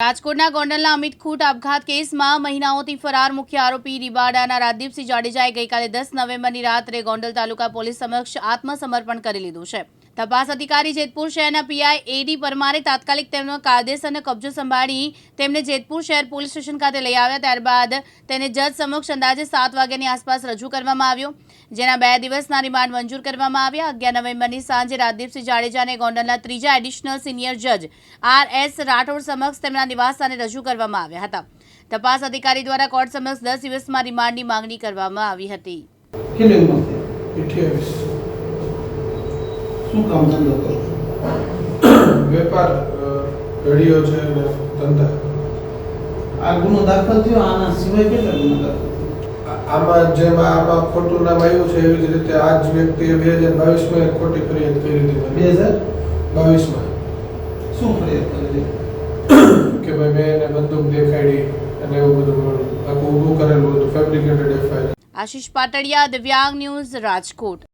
રાજકોટના ગોંડલના અમિત ખૂટ આપઘાત કેસમાં મહિનાઓથી ફરાર મુખ્ય આરોપી રીબાડાના રાજદીપસિંહ જાડેજાએ ગઈકાલે 10 નવેમ્બરની રાત્રે ગોંડલ તાલુકા પોલીસ સમક્ષ આત્મસમર્પણ કરી લીધું છે। તપાસ અધિકારી જેતપુર શહેરના પીઆઈ એડી પરમારે તાત્કાલિક તેમનો કાયદેસરનો કબજો સંભાળી તેમને જેતપુર શહેર પોલીસ સ્ટેશન ખાતે લઈ આવ્યા। ત્યારબાદ તેને જજ સમક્ષ અંદાજે 7 વાગ્યાની આસપાસ રજૂ કરવામાં આવ્યો, જેના 2 દિવસના રિમાન્ડ મંજૂર કરવામાં આવ્યા। 11 નવેમ્બરની સાંજે રાજદીપસિંહ જાડેજાને ગોંડલના ત્રીજા એડિશનલ સિનિયર જજ આર.એસ. રાઠોડ સમક્ષ તેમના નિવાસસ્થાને રજૂ કરવામાં આવ્યા હતા। તપાસ અધિકારી દ્વારા કોર્ટ સમક્ષ 10 દિવસમાં રિમાન્ડની માંગણી કરવામાં આવી હતી। શું કામ ધંધો કરો? વેપાર ઘડીઓ છે ને ધંધા। આ ગુનો દાખલ થયો, આના સિવાય કેટલા ગુનો દાખલ થયા? આમાં આમાં ખોટું નામ આવ્યું છે એવી જ રીતે આ જ વ્યક્તિએ 2022માં એક ખોટી ફરિયાદ કરી હતી। 2022માં શું ફરિયાદ કરી? કે ભાઈ મેં એને બંદૂક દેખાડી અને એવું બધું આખું ઊભું કરેલું હતું, ફેબ્રિકેટેડ એફઆઈઆર। આશીષ પાટડિયા, દિવ્યાંગ ન્યૂઝ, રાજકોટ।